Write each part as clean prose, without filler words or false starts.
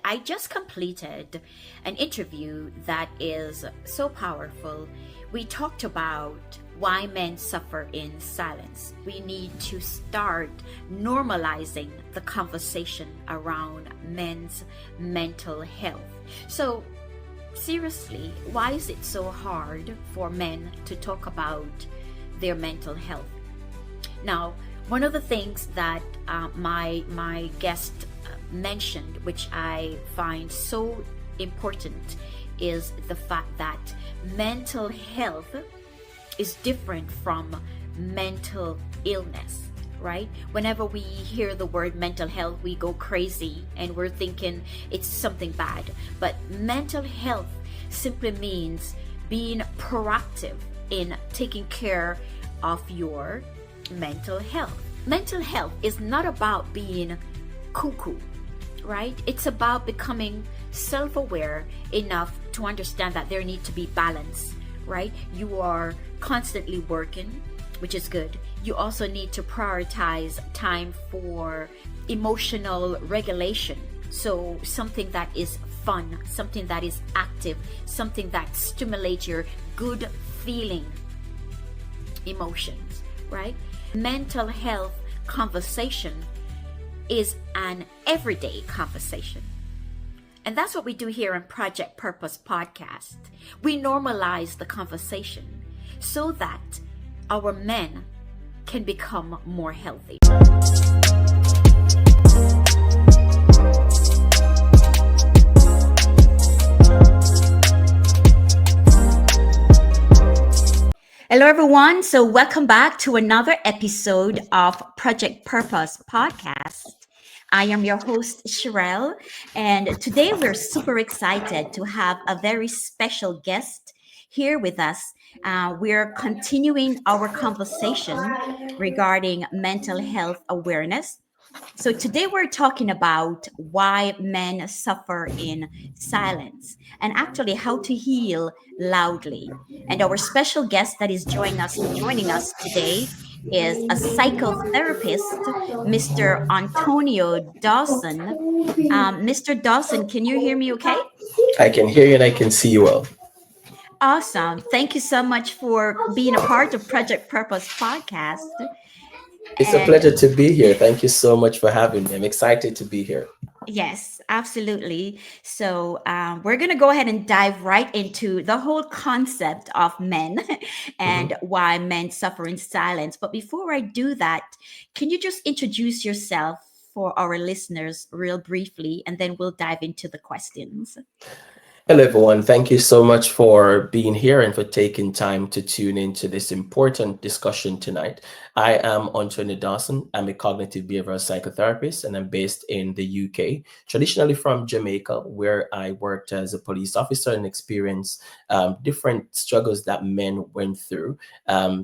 I just completed an interview that is so powerful. We talked about why men suffer in silence. We need to start normalizing the conversation around men's mental health. So, seriously, why is it so hard for men to talk about their mental health? Now, one of the things that my guest mentioned, which I find so important, is the fact that mental health is different from mental illness, right? Whenever we hear the word mental health, we go crazy and we're thinking it's something bad. But mental health simply means being proactive in taking care of your mental health. Mental health is not about being cuckoo, right? It's about becoming self-aware enough to understand that there needs to be balance, right? You are constantly working, which is good. You also need to prioritize time for emotional regulation. So something that is fun, something that is active, something that stimulates your good feeling emotions, right? Mental health conversation is an everyday conversation. And that's what we do here on Project Purpose Podcast. We normalize the conversation so that our men can become more healthy. Hello, everyone. So welcome back to another episode of Project Purpose Podcast. I am your host, Sheryll, and today we're super excited to have a very special guest here with us. We're continuing our conversation regarding mental health awareness. So today we're talking about why men suffer in silence and actually how to heal loudly. And our special guest that is joining us today is a psychotherapist, Mr. Ontonio Dawson. Mr. Dawson, can you hear me okay? I can hear you and I can see you well. Awesome. Thank you so much for being a part of Project Purpose Podcast. It's a And pleasure to be here. Thank you so much for having me. I'm excited to be here. yes, absolutely. So we're going to go ahead and dive right into the whole concept of men Mhm. and why men suffer in silence. But before I do that, can you just introduce yourself for our listeners real briefly, and then we'll dive into the questions? Hello, everyone. Thank you so much for being here and for taking time to tune into this important discussion tonight. I am Antonio Dawson. I'm a cognitive behavioral psychotherapist and I'm based in the UK, traditionally from Jamaica, where I worked as a police officer and experienced different struggles that men went through.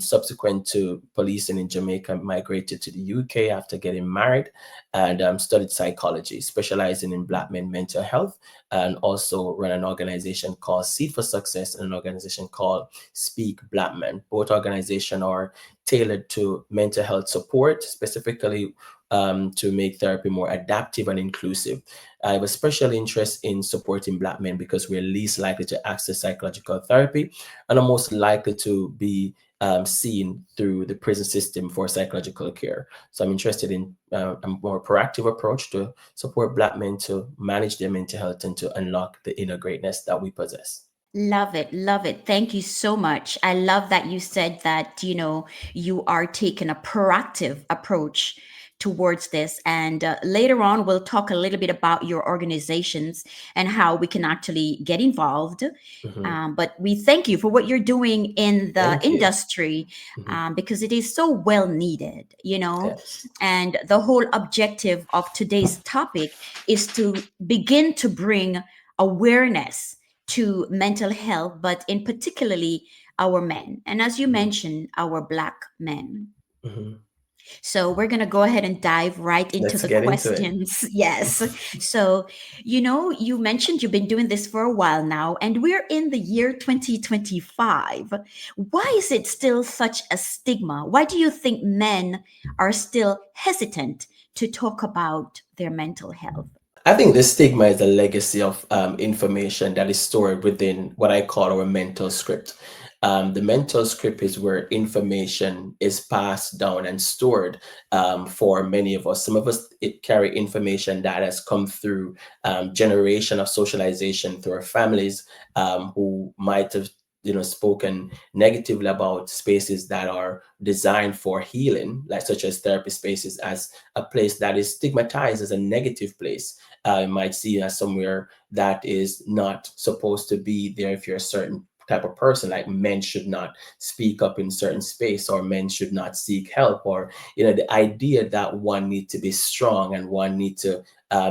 Subsequent to policing in Jamaica, migrated to the UK after getting married and studied psychology, specializing in Black men mental health, and also run an organization called Seed for Success and an organization called Speak Black Men. Both organizations are tailored to mental health support, specifically to make therapy more adaptive and inclusive. I have a special interest in supporting Black men because we're least likely to access psychological therapy and are most likely to be seen through the prison system for psychological care. So I'm interested in a more proactive approach to support Black men to manage their mental health and to unlock the inner greatness that we possess. Love it. Love it. Thank you so much. I love that you said that, you are taking a proactive approach towards this. And later on, we'll talk a little bit about your organizations and how we can actually get involved. Mhm. But we thank you for what you're doing in the Thank you. industry Mhm. because it is so well needed, Yes. And the whole objective of today's topic is to begin to bring awareness to mental health, but in particularly our men. And as you Mhm. mentioned, our Black men. Mhm. So we're going to go ahead and dive right into Let's the get into it. questions. Yes. So, you mentioned you've been doing this for a while now, and we're in the year 2025. Why is it still such a stigma? Why do you think men are still hesitant to talk about their mental health? I think the stigma is a legacy of information that is stored within what I call our mental script. The mental script is where information is passed down and stored for many of us. Some of us it carry information that has come through generation of socialization through our families who might have spoken negatively about spaces that are designed for healing, like such as therapy spaces, as a place that is stigmatized as a negative place. You might see it as somewhere that is not supposed to be there if you're a certain type of person, like men should not speak up in certain space, or men should not seek help, or the idea that one need to be strong and one need to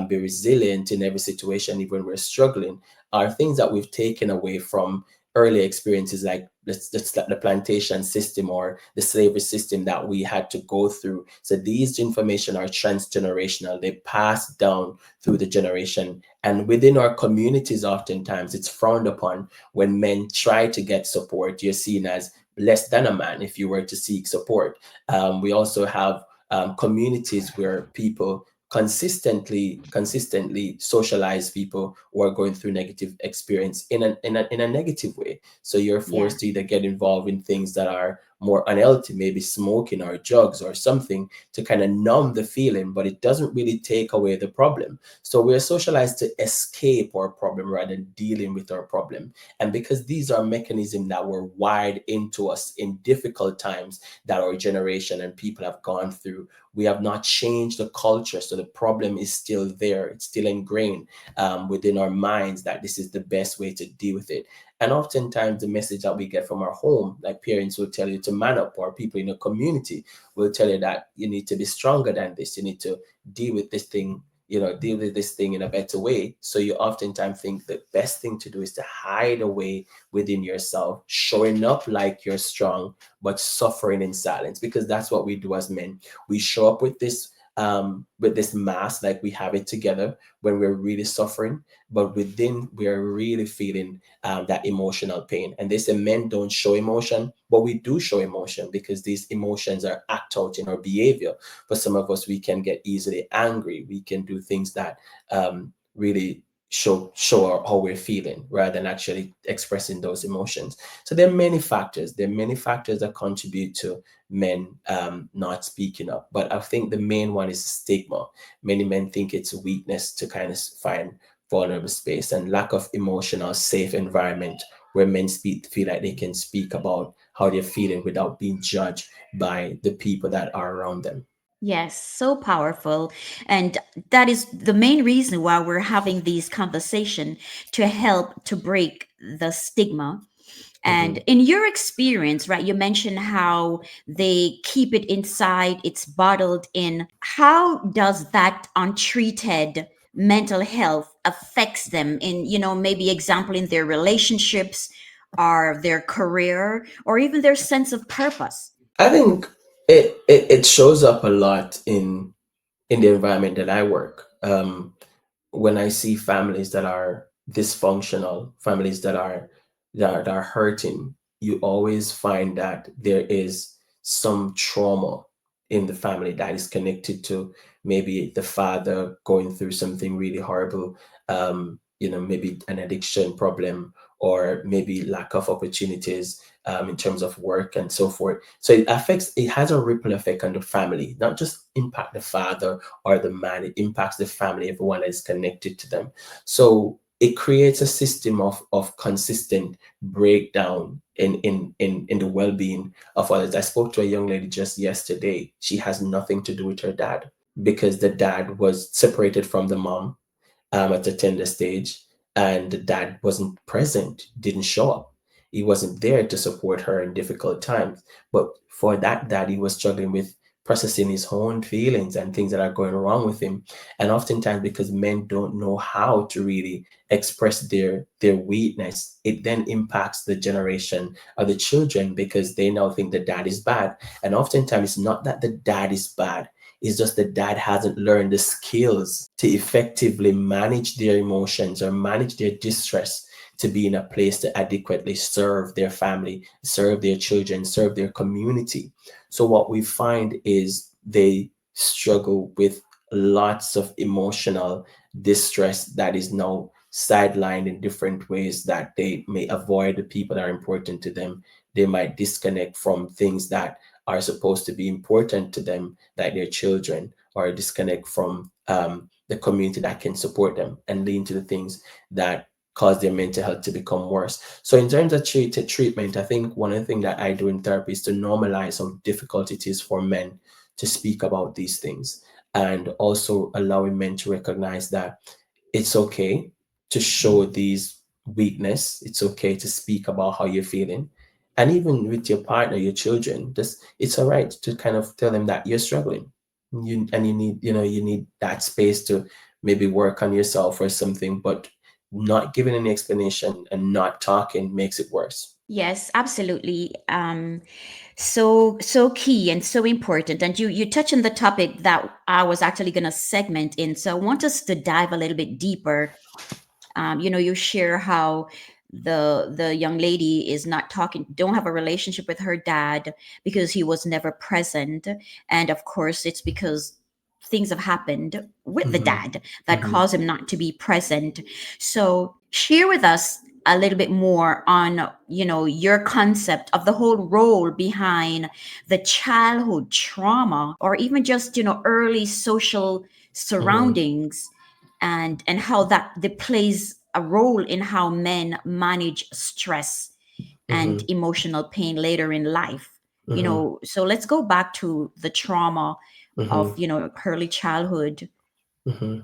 be resilient in every situation even when we're struggling, are things that we've taken away from early experiences, like the plantation system or the slavery system that we had to go through. So these information are transgenerational. They pass down through the generation. And within our communities, oftentimes it's frowned upon when men try to get support. You're seen as less than a man if you were to seek support. We also have communities where people consistently socialize people who are going through negative experience in a negative way. So you're Yeah. forced to either get involved in things that are more unhealthy, maybe smoking or drugs or something, to kind of numb the feeling, but it doesn't really take away the problem. So we're socialized to escape our problem rather than dealing with our problem. And because these are mechanisms that were wired into us in difficult times that our generation and people have gone through, we have not changed the culture. So the problem is still there. It's still ingrained within our minds that this is the best way to deal with it. And oftentimes, the message that we get from our home, like parents will tell you to man up, or people in the community will tell you that you need to be stronger than this. You need to deal with this thing, deal with this thing in a better way. So you oftentimes think the best thing to do is to hide away within yourself, showing up like you're strong, but suffering in silence, because that's what we do as men. We show up with this mask, like we have it together when we're really suffering, but within we're really feeling that emotional pain. And they say men don't show emotion, but we do show emotion, because these emotions are act out in our behavior. For some of us, we can get easily angry. We can do things that really show how we're feeling rather than actually expressing those emotions. So there are many factors. There are many factors that contribute to men not speaking up. But I think the main one is stigma. Many men think it's a weakness to kind of find vulnerable space, and lack of emotional safe environment where men feel like they can speak about how they're feeling without being judged by the people that are around them. Yes, so powerful. And that is the main reason why we're having these conversation, to help to break the stigma. And Mhm. in your experience, right, you mentioned how they keep it inside, it's bottled in. How does that untreated mental health affects them in, maybe example in their relationships or their career or even their sense of purpose? I think it shows up a lot in the environment that I work. When I see families that are dysfunctional, families that are hurting, you always find that there is some trauma in the family that is connected to maybe the father going through something really horrible, maybe an addiction problem, or maybe lack of opportunities in terms of work and so forth. So it has a ripple effect on the family, not just impact the father or the man, it impacts the family, everyone that is connected to them. So it creates a system of consistent breakdown in the well-being of others. I spoke to a young lady just yesterday. She has nothing to do with her dad, because the dad was separated from the mom at the tender stage, and the dad wasn't present, didn't show up. He wasn't there to support her in difficult times. But for that dad, he was struggling with processing his own feelings and things that are going wrong with him. And oftentimes, because men don't know how to really express their weakness, it then impacts the generation of the children, because they now think the dad is bad. And oftentimes, it's not that the dad is bad, it's just that dad hasn't learned the skills to effectively manage their emotions or manage their distress, to be in a place to adequately serve their family, serve their children, serve their community. So what we find is they struggle with lots of emotional distress that is now sidelined in different ways, that they may avoid the people that are important to them. They might disconnect from things that are supposed to be important to them, like their children, or disconnect from the community that can support them, and lean to the things that cause their mental health to become worse. So in terms of treatment, I think one of the things that I do in therapy is to normalize how difficult it is for men to speak about these things, and also allowing men to recognize that it's okay to show these weakness. It's okay to speak about how you're feeling. And even with your partner, your children, just it's all right to kind of tell them that you're struggling. You need, you need that space to maybe work on yourself or something, but not giving any explanation and not talking makes it worse. Yes, absolutely. So key and so important. And you touch on the topic that I was actually going to segment in. So I want us to dive a little bit deeper. You share how the young lady is not talking, don't have a relationship with her dad because he was never present, and of course it's because things have happened with the Hmm. dad that Hmm. cause him not to be present. So share with us a little bit more on your concept of the whole role behind the childhood trauma, or even just early social Hmm. surroundings, and how that plays a role in how men manage stress and Hmm. emotional pain later in life. Hmm. So let's go back to the trauma of Hmm. early childhood. Hmm.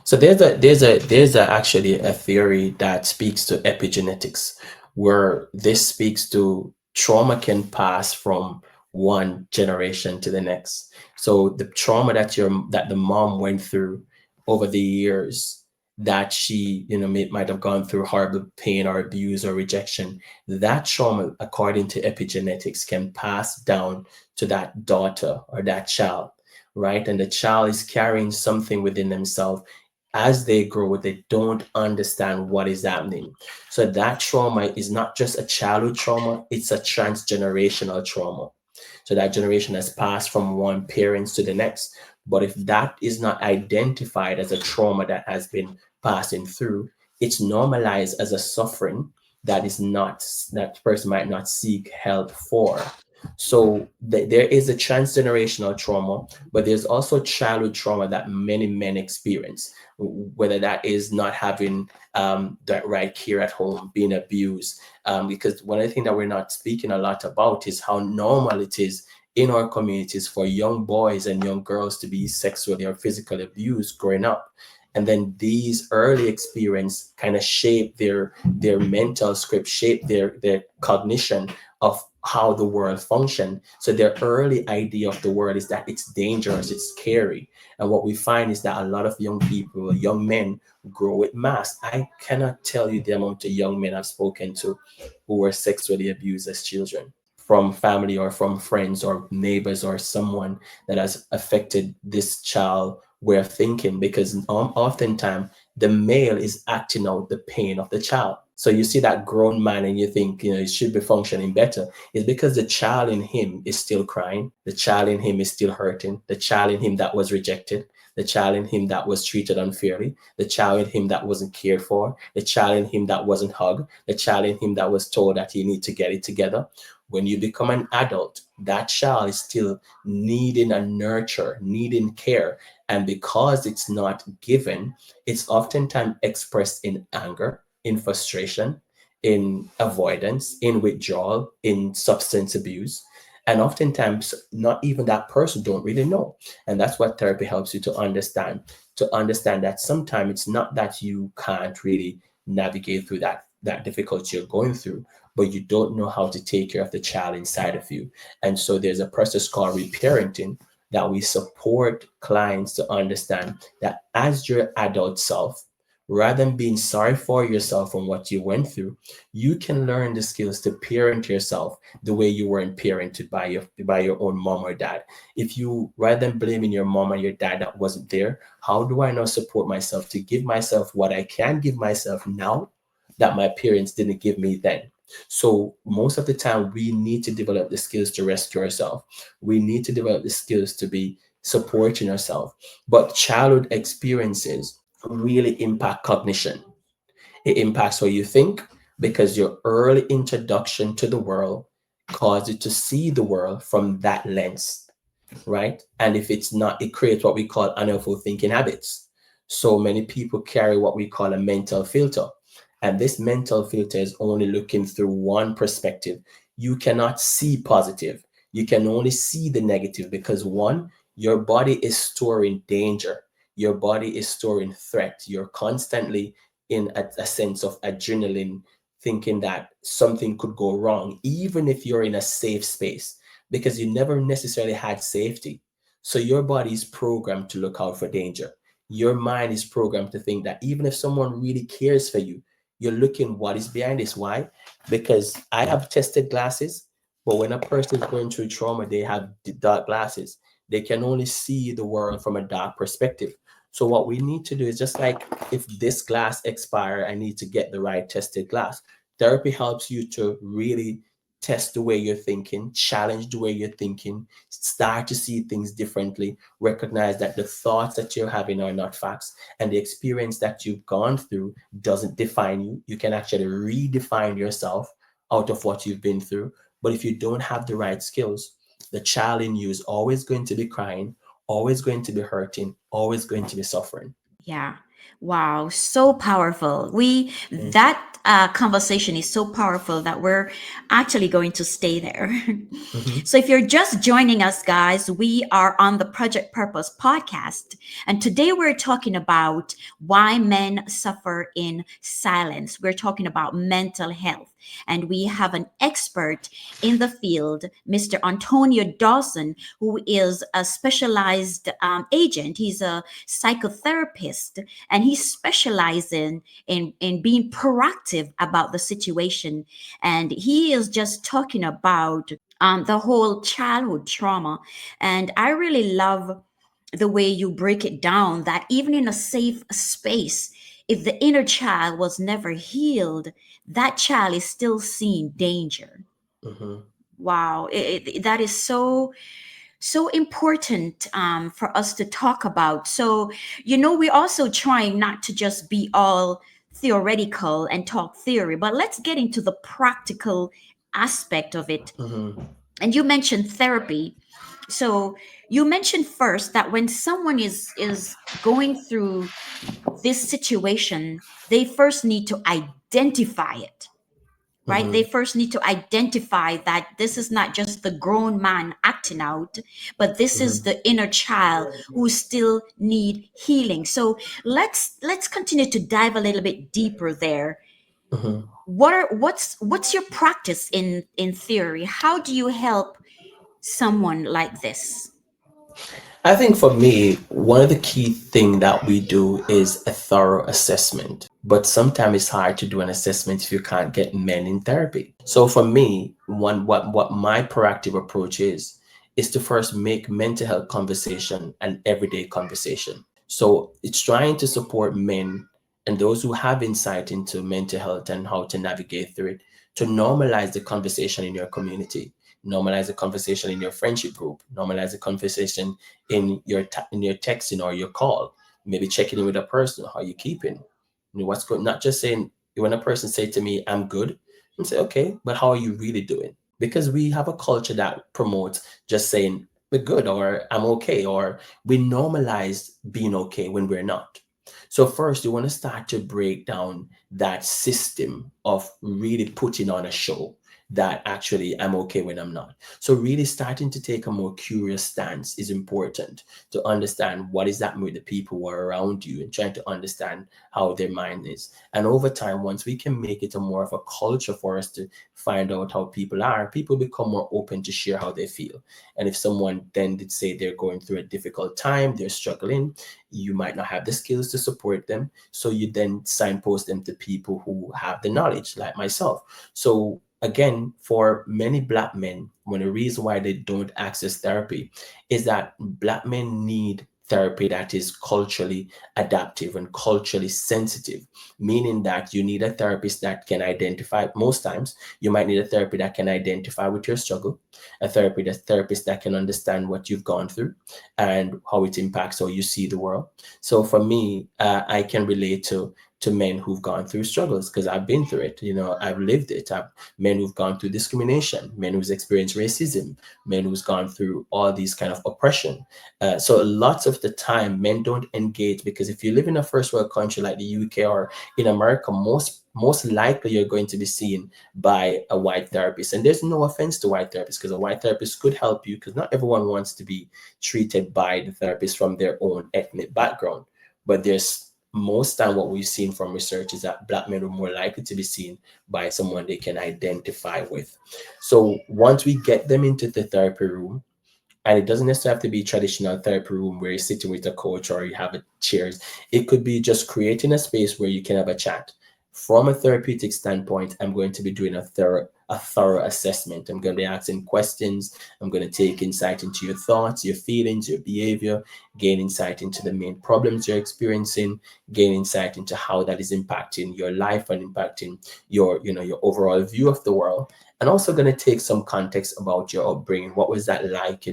So there's actually a theory that speaks to epigenetics, where this speaks to trauma can pass from one generation to the next. So the trauma that the mom went through over the years, that she might have gone through horrible pain or abuse or rejection, that trauma, according to epigenetics, can pass down to that daughter or that child, right? And the child is carrying something within themselves. As they grow, they don't understand what is happening. So that trauma is not just a childhood trauma, it's a transgenerational trauma. So that generation has passed from one parent to the next. But if that is not identified as a trauma that has been passing through, it's normalized as a suffering that is not, that person might not seek help for. So there is a transgenerational trauma, but there's also childhood trauma that many men experience, whether that is not having that right care at home, being abused. Because one of the things that we're not speaking a lot about is how normal it is in our communities for young boys and young girls to be sexually or physically abused growing up. And then these early experience kind of shape their mental script, shape their cognition of how the world function. So their early idea of the world is that it's dangerous, it's scary. And what we find is that a lot of young people, young men, grow with masks. I cannot tell you the amount of young men I've spoken to who were sexually abused as children, from family or from friends or neighbors or someone that has affected this child way of thinking, because oftentimes the male is acting out the pain of the child. So you see that grown man and you think, it should be functioning better. It's because the child in him is still crying. The child in him is still hurting. The child in him that was rejected. The child in him that was treated unfairly. The child in him that wasn't cared for. The child in him that wasn't hugged. The child in him that was told that you need to get it together. When you become an adult, that child is still needing a nurture, needing care. And because it's not given, it's oftentimes expressed in anger, in frustration, in avoidance, in withdrawal, in substance abuse. And oftentimes, not even that person don't really know. And that's what therapy helps you to understand that sometimes it's not that you can't really navigate through that difficulty you're going through, but you don't know how to take care of the child inside of you. And so there's a process called reparenting that we support clients to understand that as your adult self, rather than being sorry for yourself and what you went through, you can learn the skills to parent yourself the way you weren't parented by your own mom or dad. If you, rather than blaming your mom and your dad that wasn't there, how do I now support myself to give myself what I can give myself now that my parents didn't give me then? So most of the time, we need to develop the skills to rescue ourselves. We need to develop the skills to be supporting yourself. But childhood experiences really impact cognition. It impacts how you think because your early introduction to the world caused you to see the world from that lens, right? And if it's not, it creates what we call unhelpful thinking habits. So many people carry what we call a mental filter. And this mental filter is only looking through one perspective. You cannot see positive. You can only see the negative because one, your body is storing danger. Your body is storing threat. You're constantly in a sense of adrenaline, thinking that something could go wrong, even if you're in a safe space because you never necessarily had safety. So your body is programmed to look out for danger. Your mind is programmed to think that even if someone really cares for you, you're looking what is behind this. Why? Because I have tested glasses, but when a person is going through trauma, they have dark glasses. They can only see the world from a dark perspective. So what we need to do is just like if this glass expire, I need to get the right tested glass. Therapy helps you to really test the way you're thinking, challenge the way you're thinking, start to see things differently, recognize that the thoughts that you're having are not facts, and the experience that you've gone through doesn't define you. You can actually redefine yourself out of what you've been through. But if you don't have the right skills, the child in you is always going to be crying, always going to be hurting, always going to be suffering. Yeah. Wow. So powerful. We, Mm. that conversation is so powerful that we're actually going to stay there. Mhm. So if you're just joining us, guys, we are on the Project Purpose podcast. And today we're talking about why men suffer in silence. We're talking about mental health. And we have an expert in the field, Mr. Antonio Dawson, who is a specialized agent. He's a psychotherapist, and he specializes in being proactive about the situation. And he is just talking about the whole childhood trauma. And I really love the way you break it down that even in a safe space, if the inner child was never healed, that child is still seeing danger. Mhm. Wow, that is so important for us to talk about. So, we're also trying not to just be all theoretical and talk theory, but let's get into the practical aspect of it. Mhm. And you mentioned therapy. So you mentioned first that when someone is going through this situation, they first need to identify it, right? They Mhm. first need to identify that this is not just the grown man acting out, but this is Mhm. the inner child who still need healing. So let's continue to dive a little bit deeper there. Mhm. What's your practice in theory? How do you help someone like this? I think for me, one of the key thing that we do is a thorough assessment. But sometimes it's hard to do an assessment if you can't get men in therapy. So for me, what my proactive approach is to first make mental health conversation an everyday conversation. So it's trying to support men and those who have insight into mental health and how to navigate through it to normalize the conversation in your community, normalize the conversation in your friendship group, normalize the conversation in your texting or your call, maybe checking in with a person, how you keeping, what's good, not just saying when a person say to me, I'm good, and say, okay, but how are you really doing? Because we have a culture that promotes just saying we're good or I'm okay, or we normalize being okay when we're not. So first, you want to start to break down that system of really putting on a show that actually I'm okay when I'm not. So really starting to take a more curious stance is important to understand what is that with the people who are around you and trying to understand how their mind is. And over time, once we can make it a more of a culture for us to find out how people become more open to share how they feel. And if someone then did say they're going through a difficult time, they're struggling, you might not have the skills to support them. So you then signpost them to people who have the knowledge, like myself. So again, for many Black men, one of the reasons why they don't access therapy is that Black men need therapy that is culturally adaptive and culturally sensitive, meaning that you need a therapist that can identify, most times, you might need a therapy that can identify with your struggle, therapist that can understand what you've gone through and how it impacts how you see the world. So for me, I can relate to men who've gone through struggles because I've been through it. You know, I've lived it. Men who've gone through discrimination, men who's experienced racism, men who's gone through all these kind of oppression. So lots of the time, men don't engage because if you live in a first world country like the UK or in America, most likely you're going to be seen by a white therapist. And there's no offense to white therapists because a white therapist could help you because not everyone wants to be treated by the therapist from their own ethnic background. But there's most time what we've seen from research is that black men are more likely to be seen by someone they can identify with. So once we get them into the therapy room, and it doesn't necessarily have to be traditional therapy room where you're sitting with a coach or you have a chairs. It could be just creating a space where you can have a chat. From a therapeutic standpoint, I'm going to be doing a thorough assessment. I'm going to be asking questions. I'm going to take insight into your thoughts, your feelings, your behavior, gain insight into the main problems you're experiencing, gain insight into how that is impacting your life and impacting your overall view of the world. And also going to take some context about your upbringing. What was that like?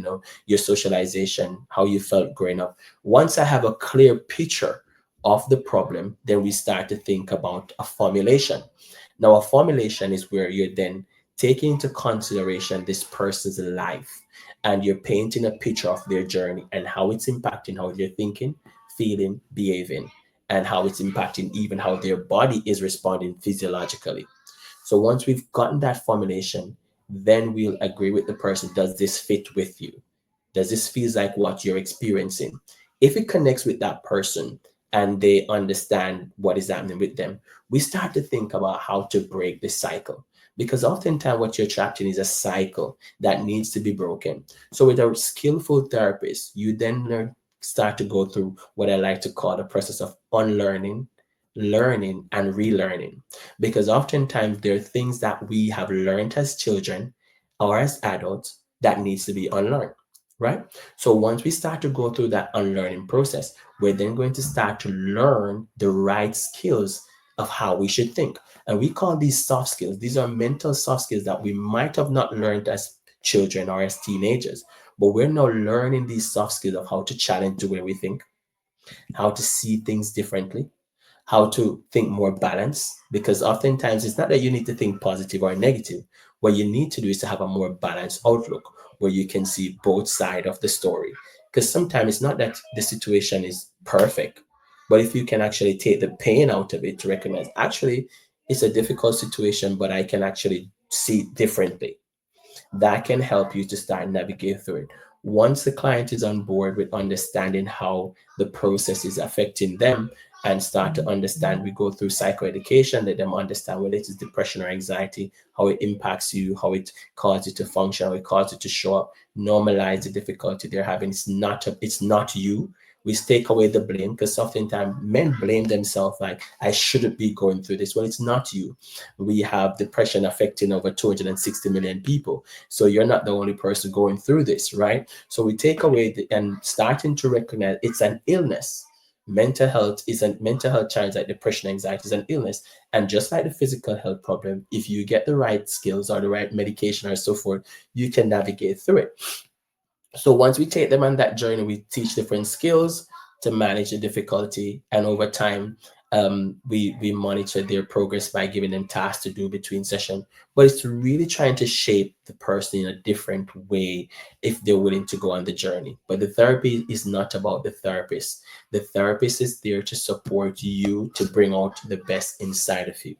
Your socialization, how you felt growing up. Once I have a clear picture of the problem, then we start to think about a formulation. Now, a formulation is where you're then taking into consideration this person's life and you're painting a picture of their journey and how it's impacting how they're thinking, feeling, behaving, and how it's impacting even how their body is responding physiologically. So once we've gotten that formulation, then we'll agree with the person, does this fit with you? Does this feel like what you're experiencing? If it connects with that person and they understand what is happening with them, we start to think about how to break the cycle. Because oftentimes what you're trapped in is a cycle that needs to be broken. So with a skillful therapist, you then start to go through what I like to call the process of unlearning, learning, and relearning. Because oftentimes there are things that we have learned as children or as adults that needs to be unlearned, right? So once we start to go through that unlearning process, we're then going to start to learn the right skills of how we should think. And we call these soft skills. These are mental soft skills that we might have not learned as children or as teenagers, but we're now learning these soft skills of how to challenge the way we think, how to see things differently, how to think more balanced. Because oftentimes it's not that you need to think positive or negative. What you need to do is to have a more balanced outlook where you can see both sides of the story. Because sometimes it's not that the situation is perfect, but if you can actually take the pain out of it to recognize actually it's a difficult situation, but I can actually see it differently, that can help you to start navigate through it. Once the client is on board with understanding how the process is affecting them and start to understand, we go through psychoeducation, let them understand whether it is depression or anxiety, how it impacts you, how it causes you to function, how it causes you to show up, normalize the difficulty they're having. It's not you. We take away the blame because oftentimes men blame themselves like, I shouldn't be going through this. Well, it's not you. We have depression affecting over 260 million people. So you're not the only person going through this, right? So we take away and starting to recognize it's an illness. Mental health challenge like depression, anxiety is an illness. And just like the physical health problem, if you get the right skills or the right medication or so forth, you can navigate through it. So once we take them on that journey, we teach different skills to manage the difficulty, and over time, we monitor their progress by giving them tasks to do between session. But it's really trying to shape the person in a different way if they're willing to go on the journey. But the therapy is not about the therapist. The therapist is there to support you to bring out the best inside of you.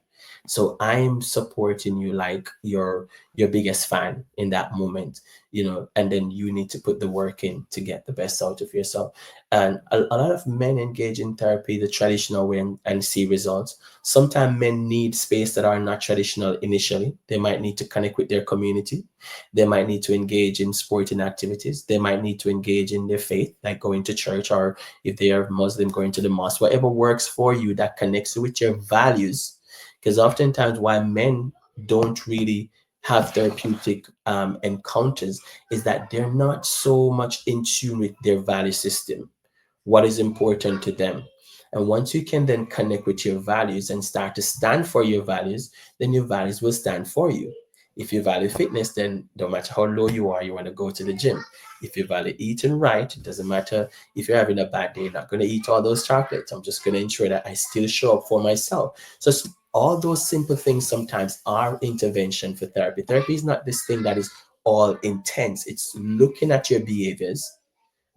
So I'm supporting you like your biggest fan in that moment, and then you need to put the work in to get the best out of yourself. And a lot of men engage in therapy the traditional way and see results. Sometimes men need space that are not traditional initially. They might need to connect with their community. They might need to engage in sporting activities. They might need to engage in their faith, like going to church, or if they are Muslim, going to the mosque, whatever works for you that connects with your values. Because oftentimes why men don't really have therapeutic encounters is that they're not so much in tune with their value system, what is important to them. And once you can then connect with your values and start to stand for your values, then your values will stand for you. If you value fitness, then no matter how low you are, you want to go to the gym. If you value eating right, it doesn't matter if you're having a bad day, you're not going to eat all those chocolates. I'm just going to ensure that I still show up for myself. So all those simple things sometimes are intervention for therapy. Therapy is not this thing that is all intense. It's looking at your behaviors.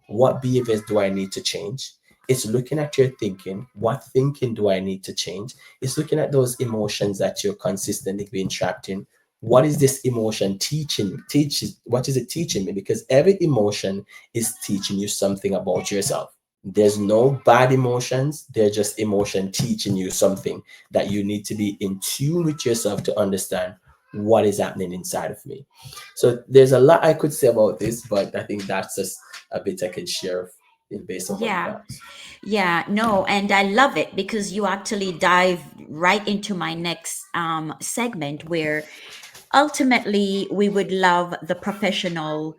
What behaviors do I need to change? It's looking at your thinking. What thinking do I need to change? It's looking at those emotions that you're consistently being trapped in. What is this emotion teaches? What is it teaching me? Because every emotion is teaching you something about yourself. There's no bad emotions. They're just emotion teaching you something that you need to be in tune with yourself to understand what is happening inside of me. So there's a lot I could say about this, but I think that's just a bit I can share based on what you've Yeah. asked. Yeah, no, and I love it because you actually dive right into my next segment where ultimately we would love the professional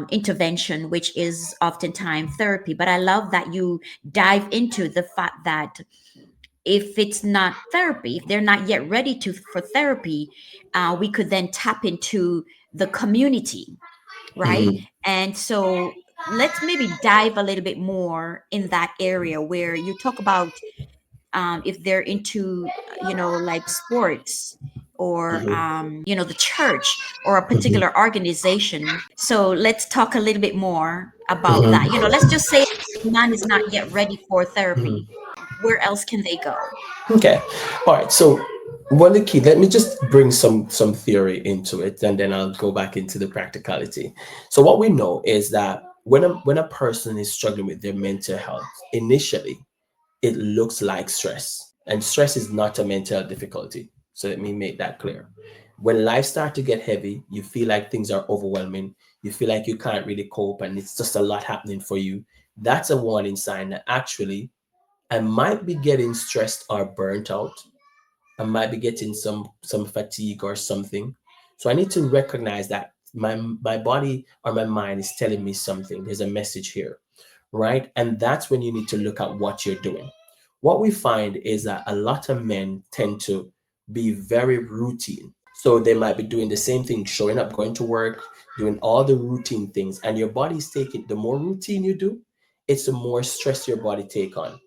intervention, which is oftentimes therapy. But I love that you dive into the fact that if it's not therapy, if they're not yet ready to for therapy, we could then tap into the community, right? Mhm. And so let's maybe dive a little bit more in that area where you talk about if they're into like sports or Mhm. the church or a Mhm. particular organization. So let's talk a little bit more about that. Mhm. Let's just say a man is not yet ready for therapy. Mhm. Where else can they go? Okay. All right. So one of the key, let me just bring some theory into it, and then I'll go back into the practicality. So what we know is that when a person is struggling with their mental health, initially it looks like stress. And stress is not a mental difficulty. So let me make that clear. When life starts to get heavy, you feel like things are overwhelming, you feel like you can't really cope and it's just a lot happening for you. That's a warning sign that actually I might be getting stressed or burnt out. I might be getting some fatigue or something. So I need to recognize that my body or my mind is telling me something. There's a message here, right? And that's when you need to look at what you're doing. What we find is that a lot of men tend to be very routine. So they might be doing the same thing, showing up, going to work, doing all the routine things, and your body's taking the more routine you do, it's the more stress your body take on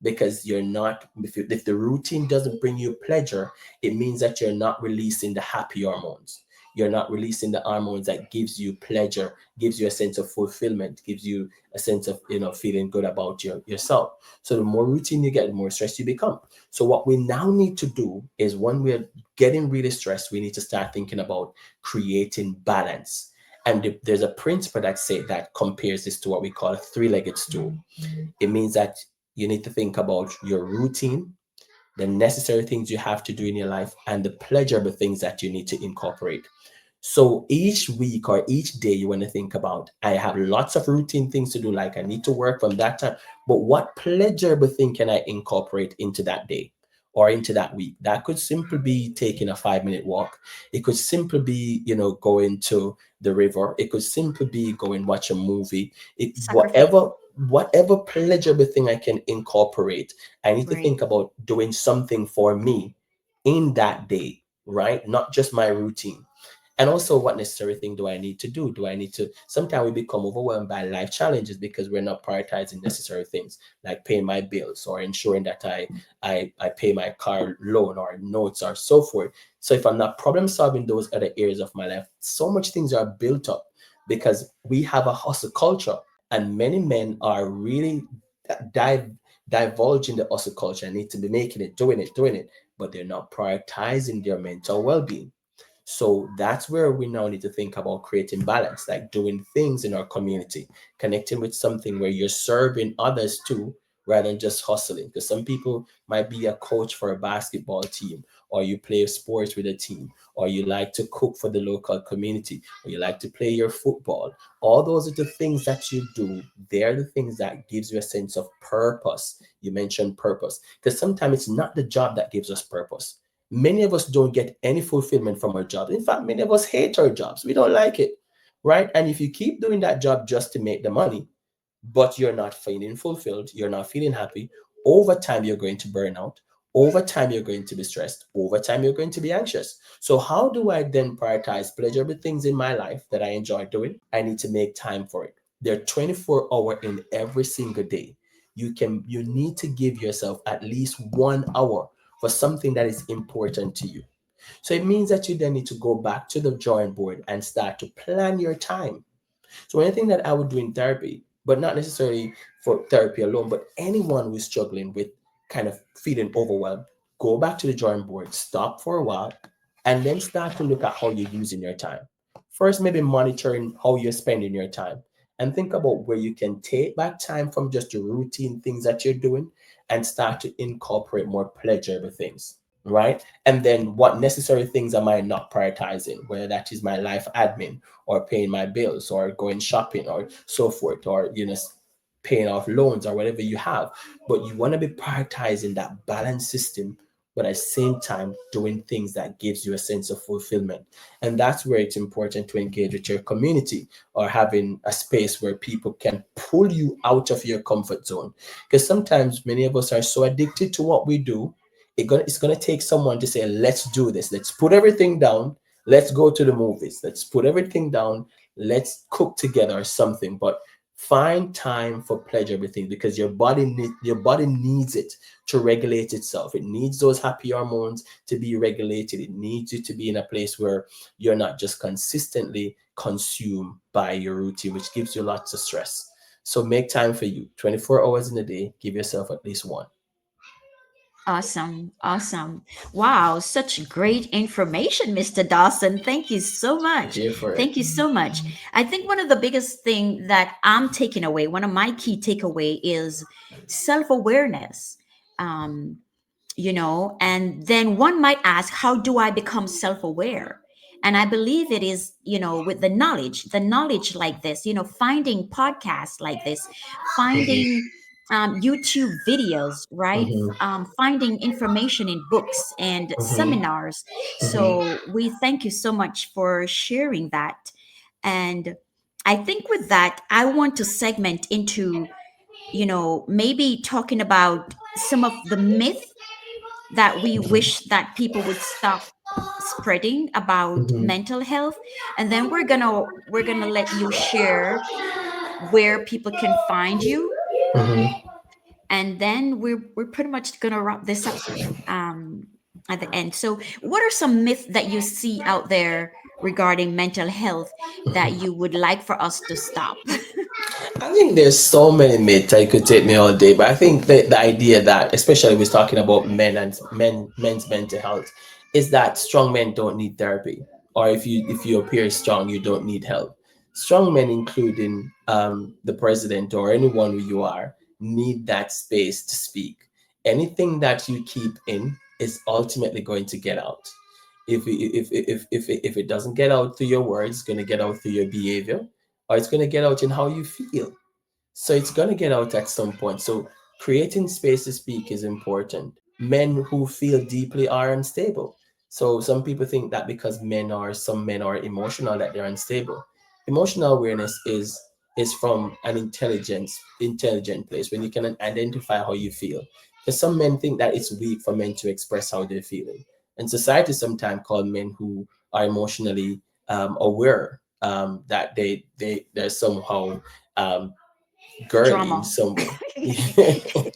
because you're not if the routine doesn't bring you pleasure, it means that you're not releasing the happy hormones. You're not releasing the hormones that gives you pleasure, gives you a sense of fulfillment, gives you a sense of feeling good about yourself. So the more routine you get, the more stressed you become. So what we now need to do is when we're getting really stressed, we need to start thinking about creating balance. And there's a principle that compares this to what we call a three-legged stool. It means that you need to think about your routine, the necessary things you have to do in your life, and the pleasurable things that you need to incorporate. So each week or each day, you want to think about, I have lots of routine things to do, like I need to work from that time, but what pleasurable thing can I incorporate into that day or into that week? That could simply be taking a 5 minute walk. It could simply be, going to the river. It could simply be going watch a movie. Sacrifice. Whatever pleasurable thing I can incorporate, I need to Right. think about doing something for me in that day, right? Not just my routine. And also, what necessary thing do I need to do? Do I need to? Sometimes we become overwhelmed by life challenges because we're not prioritizing necessary things like paying my bills or ensuring that I pay my car loan or notes or so forth. So if I'm not problem solving those other areas of my life, so much things are built up because we have a hustle culture, and many men are really dive divulging the hustle culture and need to be making it, doing it, but they're not prioritizing their mental well-being. So that's where we now need to think about creating balance, like doing things in our community, connecting with something where you're serving others too, rather than just hustling. Because some people might be a coach for a basketball team, or you play sports with a team, or you like to cook for the local community, or you like to play your football. All those are the things that you do. They're the things that gives you a sense of purpose. You mentioned purpose, because sometimes it's not the job that gives us purpose. Many of us don't get any fulfillment from our jobs. In fact, many of us hate our jobs. We don't like it, right? And if you keep doing that job just to make the money, but you're not feeling fulfilled, you're not feeling happy, over time you're going to burn out. Over time, you're going to be stressed. Over time, you're going to be anxious. So, how do I then prioritize pleasurable things in my life that I enjoy doing? I need to make time for it. There are 24 hours in every single day. You need to give yourself at least 1 hour for something that is important to you. So it means that you then need to go back to the drawing board and start to plan your time. So anything that I would do in therapy, but not necessarily for therapy alone, but anyone who's struggling with kind of feeling overwhelmed, go back to the drawing board, stop for a while, and then start to look at how you're using your time. First, maybe monitoring how you're spending your time and think about where you can take back time from just the routine things that you're doing and start to incorporate more pleasurable things, right? And then what necessary things am I not prioritizing, whether that is my life admin or paying my bills or going shopping or so forth, or paying off loans or whatever you have. But you want to be prioritizing that balance system, but at the same time doing things that gives you a sense of fulfillment. And that's where it's important to engage with your community or having a space where people can pull you out of your comfort zone. Because sometimes many of us are so addicted to what we do, it's gonna take someone to say, let's do this. Let's put everything down. Let's go to the movies. Let's put everything down. Let's cook together or something. But find time for pleasurable things, because your body needs it to regulate itself. It needs those happy hormones to be regulated. It needs you to be in a place where you're not just consistently consumed by your routine, which gives you lots of stress. So make time for you. 24 hours in a day. Give yourself at least one. Awesome. Awesome. Wow. Such great information, Mr. Dawson. Thank you so much. Here for it. Thank you so much. I think one of the biggest thing that I'm taking away, one of my key takeaway is self-awareness. Um, and then one might ask, how do I become self-aware? And I believe it is, with the knowledge like this, finding podcasts like this, finding YouTube videos, right? Mm-hmm. Finding information in books and Mm-hmm. seminars. Mm-hmm. So we thank you so much for sharing that. And I think with that, I want to segment into, maybe talking about some of the myth that we wish that people would stop spreading about Mm-hmm. mental health, and then we're gonna let you share where people can find you, Mm-hmm. and then we're pretty much gonna wrap this up um, at the end. So what are some myths that you see out there regarding mental health that you would like for us to stop? I think there's so many myths. It could take me all day, but I think the idea that, especially with talking about men's mental health, is that strong men don't need therapy, or if you appear strong, you don't need help. Strong men, including the president or anyone who you are, need that space to speak. Anything that you keep in is ultimately going to get out. If it doesn't get out through your words, it's going to get out through your behavior, or it's going to get out in how you feel. So it's going to get out at some point. So creating space to speak is important. Men who feel deeply are unstable. So some people think that because some men are emotional, that they're unstable. Emotional awareness is from an intelligent place when you can identify how you feel. Because some men think that it's weak for men to express how they're feeling. And society sometimes call men who are emotionally aware that they're somehow um, girly in Drama. some way.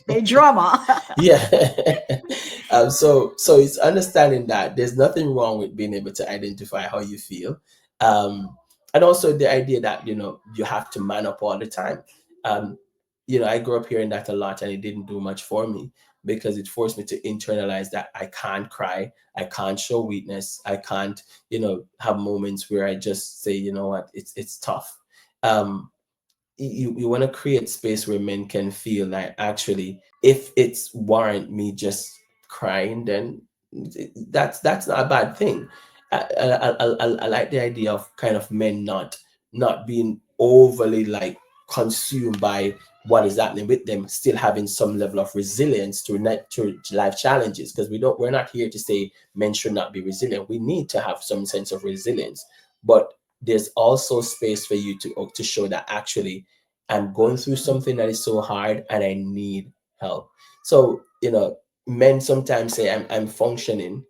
The drama. Yeah. So it's understanding that there's nothing wrong with being able to identify how you feel. Um, and also the idea that, you have to man up all the time. Um, I grew up hearing that a lot, and it didn't do much for me because it forced me to internalize that I can't cry, I can't show weakness, I can't, have moments where I just say, you know what, it's tough. Um, you want to create space where men can feel like, actually, if it's warrant me just crying, then that's not a bad thing. I like the idea of kind of men not being overly like consumed by what is happening with them, still having some level of resilience to life challenges, because we're not here to say men should not be resilient. We need to have some sense of resilience, but there's also space for you to show that, actually, I'm going through something that is so hard and I need help. So, men sometimes say I'm functioning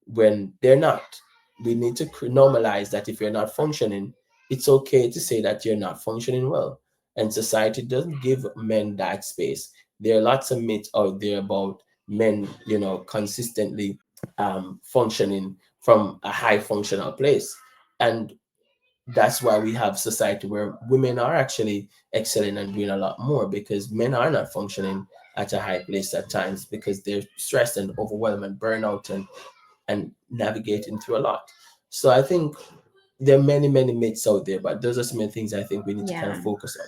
when they're not. We need to normalize that if you're not functioning, it's okay to say that you're not functioning well. And society doesn't give men that space. There are lots of myths out there about men, consistently functioning from a high functional place. And that's why we have society where women are actually excelling and doing a lot more, because men are not functioning at a high place at times because they're stressed and overwhelmed and burnout and navigating through a lot. So I think there are many, many myths out there, but those are some of the things I think we need to kind of Yeah. focus on.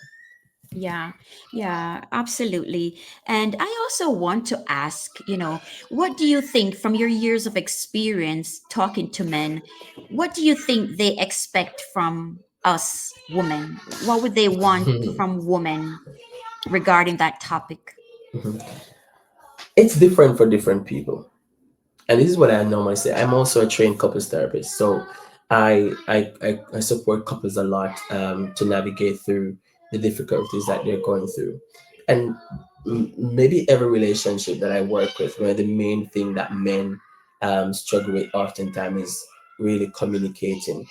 Yeah, yeah, absolutely. And I also want to ask, what do you think from your years of experience talking to men? What do you think they expect from us women? What would they want from women regarding that topic? It's different for different people. And this is what I normally say. I'm also a trained couples therapist, so I support couples a lot, to navigate through the difficulties that they're going through, and maybe every relationship that I work with, where the main thing that men struggle with oftentimes is really communicating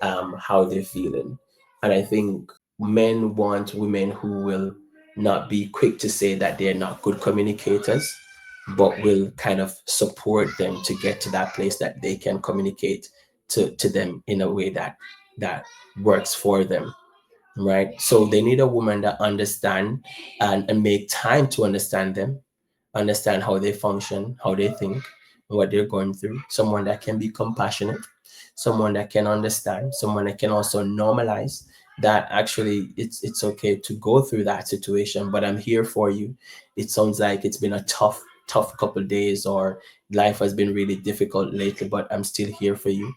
how they're feeling. And I think men want women who will not be quick to say that they're not good communicators, but will kind of support them to get to that place that they can communicate to them in a way that works for them, right? So they need a woman that understand and make time to understand them, understand how they function, how they think, what they're going through. Someone that can be compassionate, someone that can understand, someone that can also normalize that actually it's okay to go through that situation, but I'm here for you. It sounds like it's been a tough couple of days, or life has been really difficult lately, but I'm still here for you.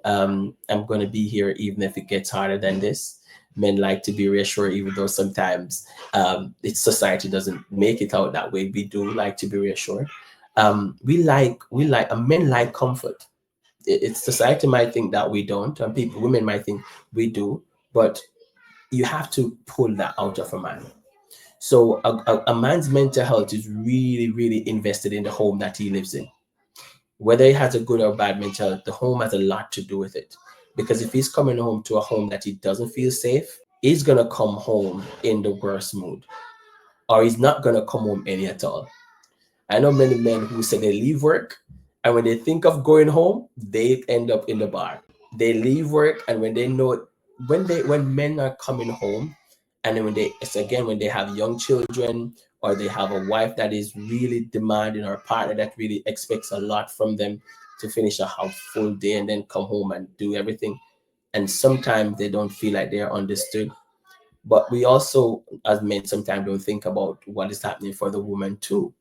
I'm going to be here even if it gets harder than this. Men like to be reassured, even though sometimes it's society doesn't make it out that way. We do like to be reassured. Men like comfort. It's society might think that we don't, and people, women might think we do, but you have to pull that out of a man. So a man's mental health is really, really invested in the home that he lives in. Whether he has a good or bad mental health, the home has a lot to do with it. Because if he's coming home to a home that he doesn't feel safe, he's gonna come home in the worst mood, or he's not gonna come home any at all. I know many men who say they leave work, and when they think of going home, they end up in the bar. They leave work, and when they know, when men are coming home, and then it's again when they have young children, or they have a wife that is really demanding, or a partner that really expects a lot from them to finish a full day and then come home and do everything, and sometimes they don't feel like they're understood. But we also, as men, sometimes don't think about what is happening for the woman too.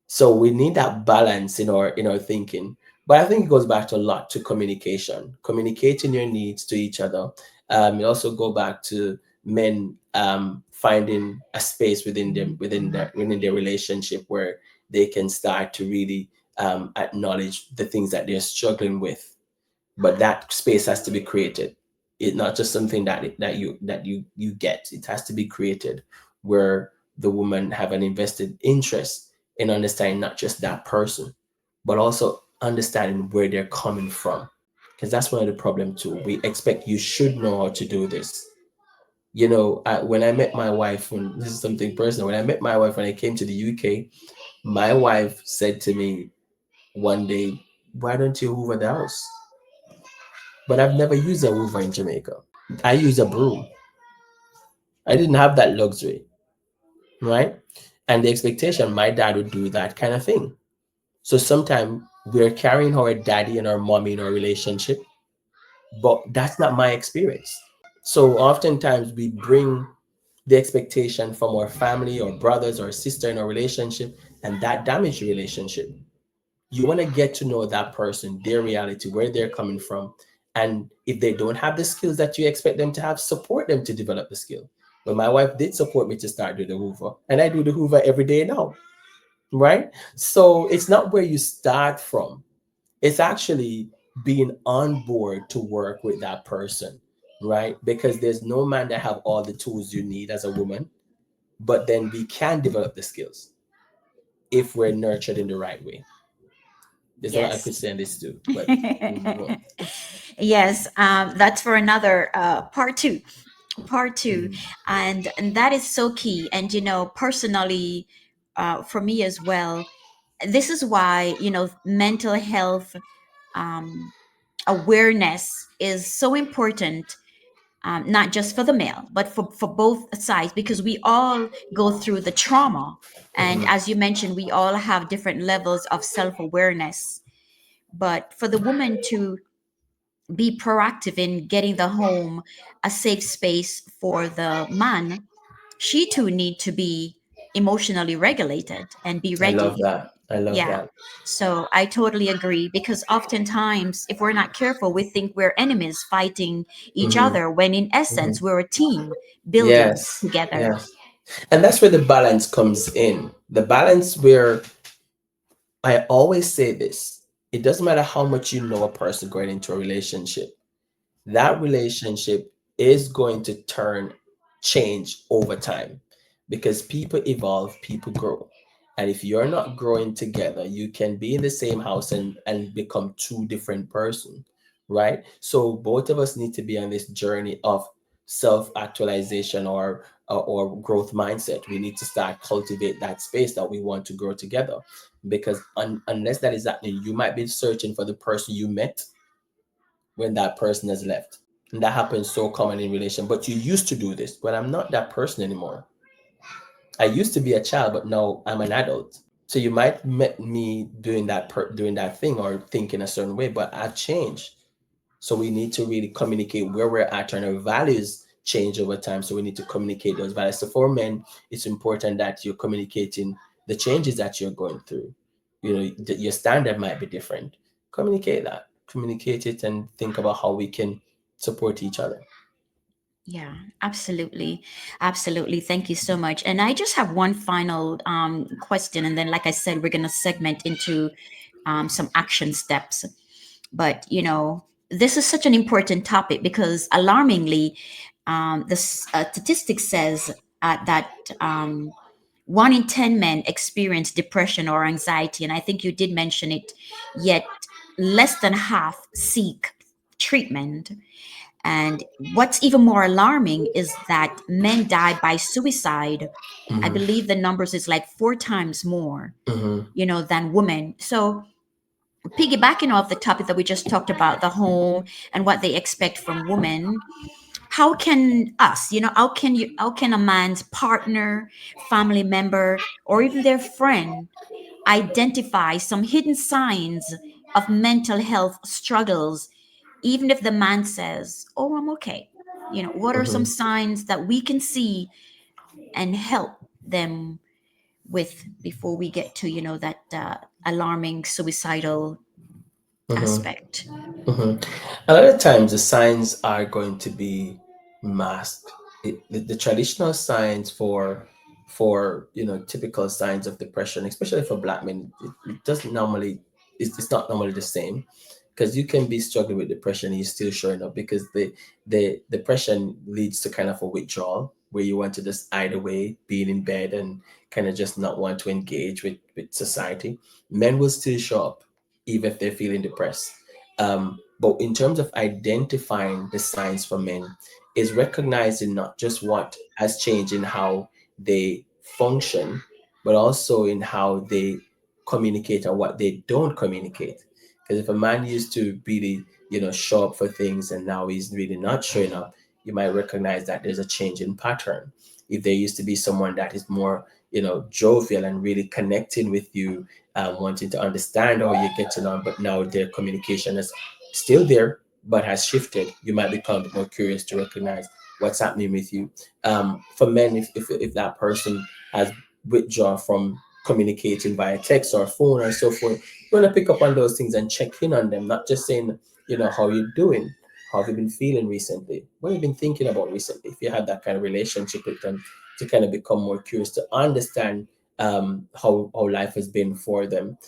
So we need that balance in our thinking. But I think it goes back to a lot to communication, communicating your needs to each other. It also go back to men finding a space within their relationship where they can start to really acknowledge the things that they're struggling with, but that space has to be created. It's not just something that you get. It has to be created where the woman have an invested interest in understanding not just that person, but also understanding where they're coming from. Because that's one of the problem too. We expect you should know how to do this. When I met my wife, when this is something personal, when I met my wife when I came to the UK, my wife said to me one day, "Why don't you hoover the house?" But I've never used a Hoover in Jamaica. I use a broom. I didn't have that luxury, right? And the expectation, my dad would do that kind of thing. So sometimes we're carrying our daddy and our mommy in our relationship, but that's not my experience. So oftentimes we bring the expectation from our family or brothers or sister in our relationship, and that damage the relationship. You want to get to know that person, their reality, where they're coming from. And if they don't have the skills that you expect them to have, support them to develop the skill. But my wife did support me to start doing the Hoover, and I do the Hoover every day now, right? So it's not where you start from, it's actually being on board to work with that person right? Because there's no man that have all the tools you need as a woman, but then we can develop the skills if we're nurtured in the right way. There's a lot I Yes. could say on this too, but we'll move on. Yes, that's for another part two. Part two, Mhm. and that is so key. And personally, for me as well, this is why mental health um, awareness is so important, not just for the male, but for both sides, because we all go through the trauma. And Mhm. as you mentioned, we all have different levels of self awareness. But for the woman to be proactive in getting the home a safe space for the man, she too need to be emotionally regulated and be I love ready. that. I love Yeah. that. So I totally agree, because oftentimes, if we're not careful, we think we're enemies fighting each Mhm. other, when in Mhm. essence, we're a team building Yes, together. yes. And that's where the balance comes in. The balance where I always say this, it doesn't matter how much you know a person going into a relationship, that relationship is going to change over time because people evolve, people grow. And if you're not growing together, you can be in the same house and become two different persons, right? So both of us need to be on this journey of self-actualization or growth mindset. We need to start cultivate that space that we want to grow together because unless that is happening, you might be searching for the person you met when that person has left. And that happens so common in relation. But you used to do this, but I'm not that person anymore. I used to be a child, but now I'm an adult. So you might met me doing doing that thing or thinking a certain way, but I've changed. So we need to really communicate where we're at, and our values change over time. So we need to communicate those values. So for men, it's important that you're communicating the changes that you're going through. You know, your standard might be different. Communicate that, communicate it, and think about how we can support each other. Yeah, absolutely. Absolutely. Thank you so much. And I just have one final question. And then, like I said, we're going to segment into some action steps. But, this is such an important topic because alarmingly, the statistic says that 1 in 10 men experience depression or anxiety. And I think you did mention it, yet less than half seek treatment. And what's even more alarming is that men die by suicide. I Mm-hmm. believe the numbers is like 4 times more, Mm-hmm. than women. So piggybacking off the topic that we just talked about, the home and what they expect from women, how can us, how can a man's partner, family member, or even their friend identify some hidden signs of mental health struggles, even if the man says, "Oh, I'm okay." What are some Mm-hmm. signs that we can see and help them with before we get to, that alarming suicidal Mm-hmm. aspect? Hmm. A lot of times the signs are going to be masked. The traditional signs for typical signs of depression, especially for black men, it doesn't normally it's not normally the same because you can be struggling with depression and you're still showing up because the depression leads to kind of a withdrawal where you want to just hide away, being in bed and kind of just not want to engage with society. Men will still show up even if they're feeling depressed. But in terms of identifying the signs for men, is recognizing not just what has changed in how they function, but also in how they communicate and what they don't communicate. Because if a man used to really, show up for things and now he's really not showing up, you might recognize that there's a change in pattern. If there used to be someone that is more, jovial and really connecting with you, wanting to understand how you're getting on, but now their communication is still there, but has shifted, you might become a bit more curious to recognize what's happening with you. For men, if that person has withdrawn from communicating via text or phone or so forth, you want to pick up on those things and check in on them, not just saying, how you doing, how have you been feeling recently, what have you been thinking about recently. If you have that kind of relationship with them, to kind of become more curious to understand how life has been for them.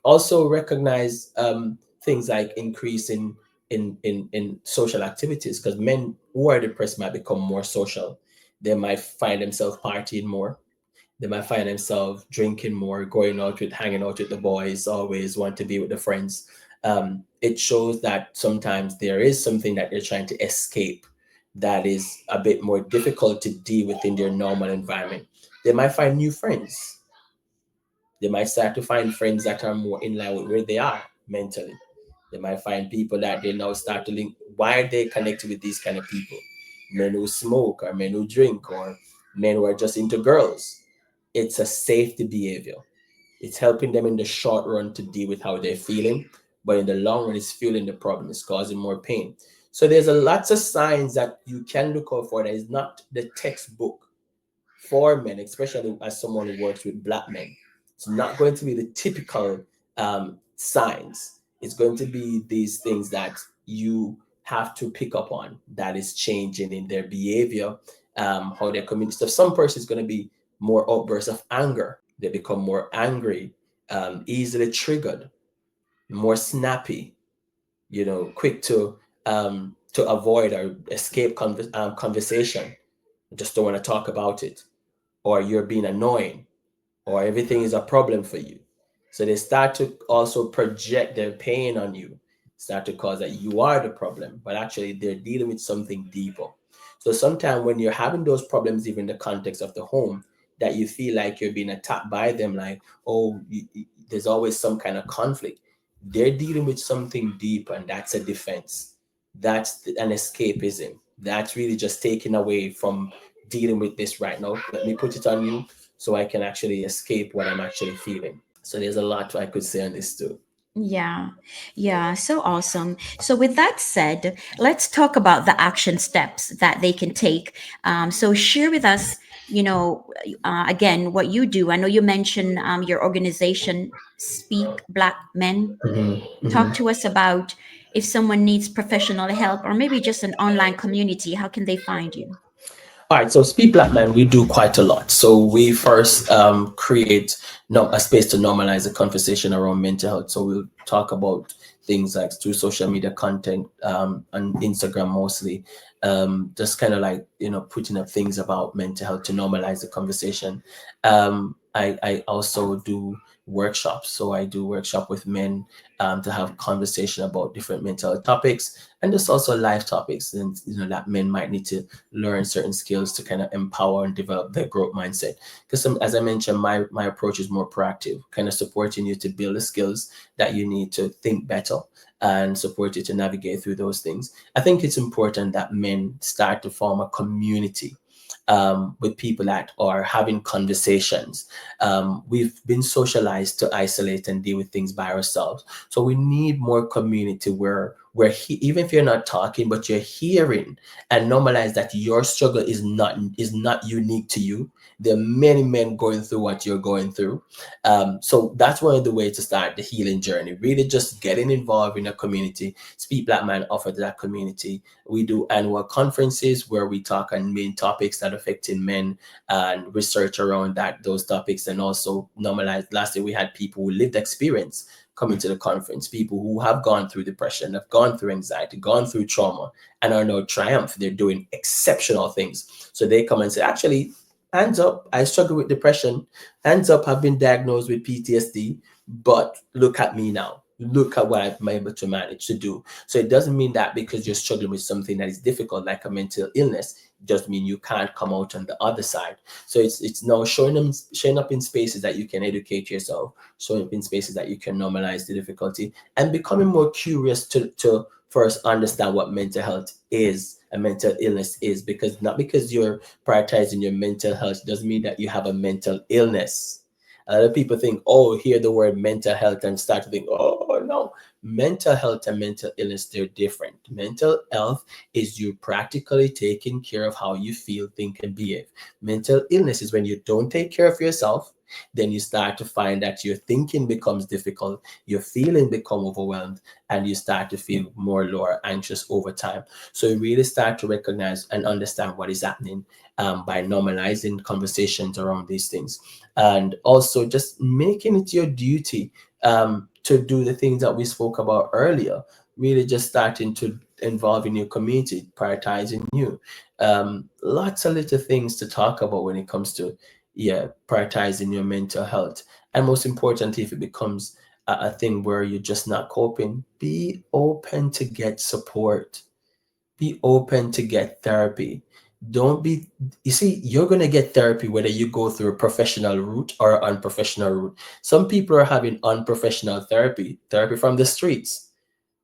Also recognize things like increasing in social activities, because men who are depressed might become more social. They might find themselves partying more. They might find themselves drinking more, going out with, hanging out with the boys, always want to be with the friends. It shows that sometimes there is something that they're trying to escape that is a bit more difficult to deal with in their normal environment. They might find new friends. They might start to find friends that are more in line with where they are mentally. They might find people that they now start to link. Why are they connected with these kind of people? Men who smoke, or men who drink, or men who are just into girls. It's a safety behavior. It's helping them in the short run to deal with how they're feeling, but in the long run, it's fueling the problem. It's causing more pain. So there's a lots of signs that you can look out for that is not the textbook for men, especially as someone who works with Black men. It's not going to be the typical signs. It's going to be these things that you have to pick up on that is changing in their behavior, how they're communicating. So some person is going to be more outbursts of anger. They become more angry, easily triggered, more snappy, quick to avoid or escape conversation. Just don't want to talk about it, or you're being annoying, or everything is a problem for you. So they start to also project their pain on you, start to cause that you are the problem, but actually they're dealing with something deeper. So sometimes when you're having those problems, even in the context of the home, that you feel like you're being attacked by them, like, oh, there's always some kind of conflict. They're dealing with something deep, and that's a defense. That's an escapism. That's really just taken away from dealing with this right now. Let me put it on you so I can actually escape what I'm actually feeling. So there's a lot I could say on this too. Yeah, yeah, so awesome. So, with that said, let's talk about the action steps that they can take. So, share with us, again, what you do. I know you mentioned your organization, Speak Black Men. Talk to us about if someone needs professional help or maybe just an online community, how can they find you? All right, so Speak Black Man, we do quite a lot. So we first create a space to normalize the conversation around mental health. So we'll talk about things like through social media content, on Instagram mostly, just kind of like putting up things about mental health to normalize the conversation. I also do workshops. So I do workshop with men to have conversation about different mental health topics, and there's also life topics, and that men might need to learn certain skills to kind of empower and develop their growth mindset. Because as I mentioned, my approach is more proactive, kind of supporting you to build the skills that you need to think better and support you to navigate through those things. I think it's important that men start to form a community with people that are having conversations. We've been socialized to isolate and deal with things by ourselves. So we need more community where even if you're not talking, but you're hearing, and normalize that your struggle is not unique to you. There are many men going through what you're going through. So that's one of the ways to start the healing journey. Really, just getting involved in a community. Speak Black Man offers that community. We do annual conferences where we talk on main topics that affecting men and research around those topics, and also normalize. Last year we had people who lived experience coming to the conference, people who have gone through depression, have gone through anxiety, gone through trauma, and are now triumph. They're doing exceptional things. So they come and say, actually, hands up, I struggle with depression. Hands up, I've been diagnosed with PTSD, but look at me now. Look at what I'm able to manage to do. So it doesn't mean that because you're struggling with something that is difficult, like a mental illness, it doesn't mean you can't come out on the other side. So it's now showing up in spaces that you can educate yourself, showing up in spaces that you can normalize the difficulty, and becoming more curious to first understand what mental health is and mental illness is. Because not because you're prioritizing your mental health doesn't mean that you have a mental illness. A lot of people think, oh, hear the word mental health and start to think, oh, no. Mental health and mental illness, they're different. Mental health is you practically taking care of how you feel, think, and behave. Mental illness is when you don't take care of yourself, then you start to find that your thinking becomes difficult, your feeling become overwhelmed, and you start to feel more low or anxious over time. So you really start to recognize and understand what is happening by normalizing conversations around these things, and also just making it your duty to do the things that we spoke about earlier, really just starting to involve in your community, prioritizing you. Lots of little things to talk about when it comes to, yeah, prioritizing your mental health. And most importantly, if it becomes a thing where you're just not coping, be open to get support, be open to get therapy. Don't be, you see, you're going to get therapy whether you go through a professional route or an unprofessional route. Some people are having unprofessional therapy, therapy from the streets,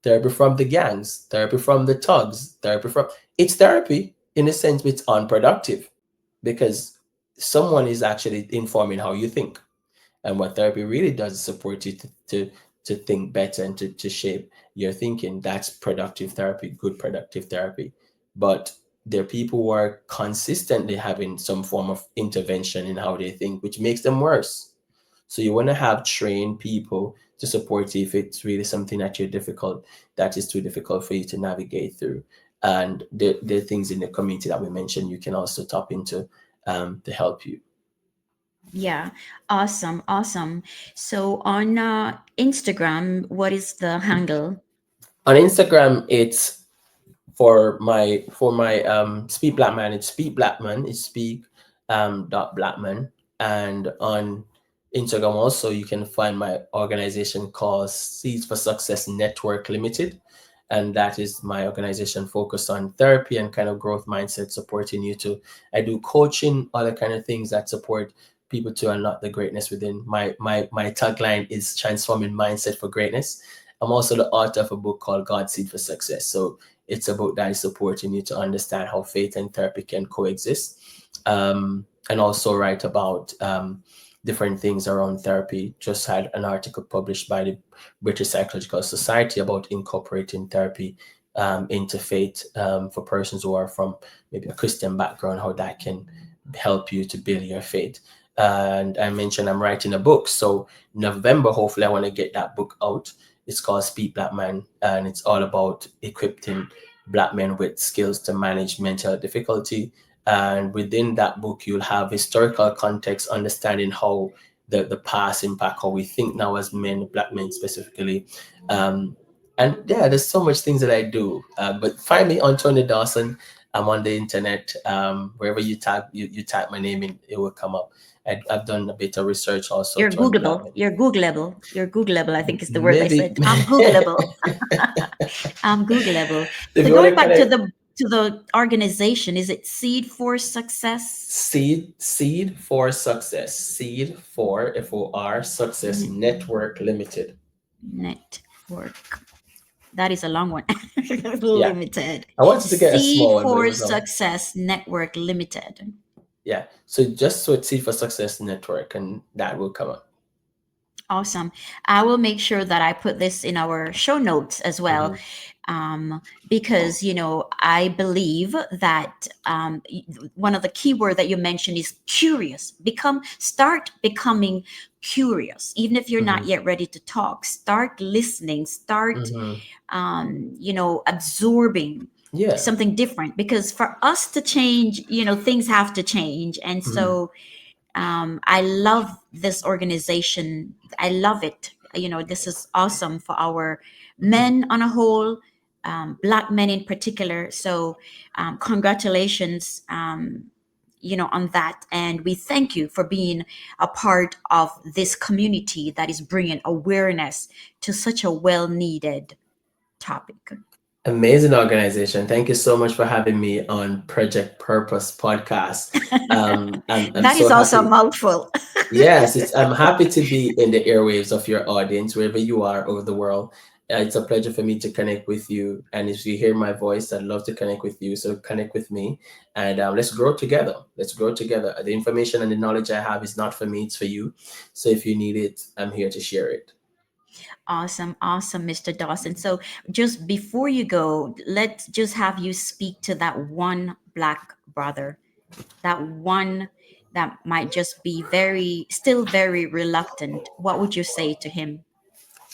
therapy from the gangs, therapy from the thugs, therapy from, it's therapy in a sense, but it's unproductive because someone is actually informing how you think. And what therapy really does is support you to think better and to shape your thinking. That's productive therapy, good productive therapy. But there are people who are consistently having some form of intervention in how they think, which makes them worse. So you want to have trained people to support you if it's really something that you're difficult, that is too difficult for you to navigate through. And there are things in the community that we mentioned you can also tap into to help you. Yeah, awesome, awesome. So on Instagram, what is the handle? On Instagram, it's for my Speak Blackman, it's Speak Blackman, it's Speak dot Blackman. And on Instagram also you can find my organization called Seeds for Success Network Limited. And that is my organization focused on therapy and kind of growth mindset, supporting you to, I do coaching, other kind of things that support people to unlock the greatness within. My tagline is transforming mindset for greatness. I'm also the author of a book called God Seed for Success. So it's about that, supporting you to understand how faith and therapy can coexist. And also write about different things around therapy. Just had an article published by the British Psychological Society about incorporating therapy into faith for persons who are from maybe a Christian background, how that can help you to build your faith. And I mentioned I'm writing a book. So November, hopefully I want to get that book out. It's called Speak Black Man, and it's all about equipping Black men with skills to manage mental difficulty. And within that book, you'll have historical context, understanding how the past impact how we think now as men, Black men specifically. Um, and yeah, there's so much things that I do. But find me, Ontonio Dawson. I'm on the internet. Wherever you type my name in, it will come up. I've done a bit of research also You're to unblock Googleable. me. You're Googleable. You're Googleable, I think is the word they Maybe said. I'm Googleable. I'm Googleable. if So you want going to kind back of to the organization, is it Seed for Success seed for success, seed for FOR Success Network Limited. Network? That is a long one. Yeah, Limited. I wanted to get a Seed small one, but it for was long. Success Network Limited. Yeah, so just so it's Seed for Success Network, and that will come up. Awesome. I will make sure that I put this in our show notes as well, Hmm. because I believe that one of the key word that you mentioned is curious. Start becoming curious, even if you're not Hmm. yet ready to talk. Start listening. Start, Hmm. absorbing Yeah. something different. Because for us to change, things have to change, and Hmm. so I love this organization. I love it. This is awesome for our men on a whole, Black men in particular. So, congratulations, on that. And we thank you for being a part of this community that is bringing awareness to such a well needed topic. Amazing organization. Thank you so much for having me on Project Purpose podcast. I'm That so is also a happy. mouthful. Yes, I'm happy to be in the airwaves of your audience, wherever you are over the world. It's a pleasure for me to connect with you. And if you hear my voice, I'd love to connect with you. So connect with me and let's grow together. Let's grow together. The information and the knowledge I have is not for me, it's for you. So if you need it, I'm here to share it. Awesome, awesome, Mr. Dawson. So, just before you go, let's just have you speak to that one Black brother, that one that might just be still very reluctant. What would you say to him?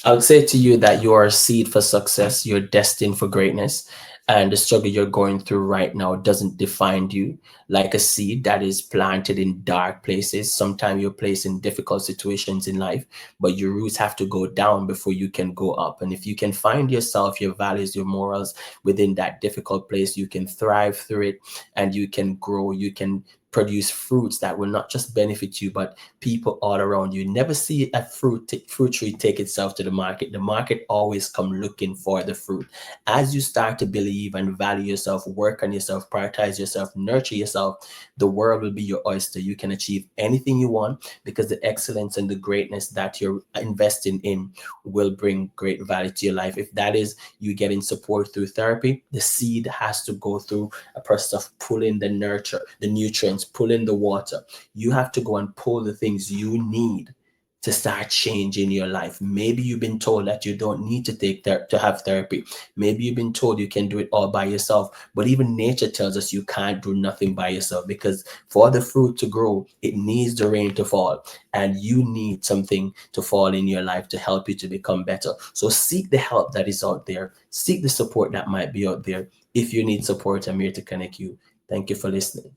I would say to you that you are a seed for success. You're destined for greatness. And the struggle you're going through right now doesn't define you. Like a seed that is planted in dark places, sometimes you're placed in difficult situations in life, but your roots have to go down before you can go up. And if you can find yourself, your values, your morals within that difficult place, you can thrive through it, and you can grow. You can produce fruits that will not just benefit you but people all around you. Never see a fruit tree take itself to the market. The market always come looking for the fruit. As you start to believe and value yourself, work on yourself, prioritize yourself, nurture yourself, the world will be your oyster. You can achieve anything you want because the excellence and the greatness that you're investing in will bring great value to your life. If that is you getting support through therapy, the seed has to go through a process of pulling the nurture, the nutrients, pulling the water. You have to go and pull the things you need to start changing your life. Maybe you've been told that you don't need to to have therapy. Maybe you've been told you can do it all by yourself. But even nature tells us you can't do nothing by yourself, because for the fruit to grow, it needs the rain to fall, and you need something to fall in your life to help you to become better. So seek the help that is out there. Seek the support that might be out there. If you need support, I'm here to connect you. Thank you for listening.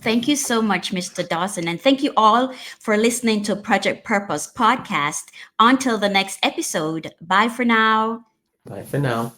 Thank you so much, Mr. Dawson. And thank you all for listening to Project Purpose podcast. Until the next episode, bye for now. Bye for now.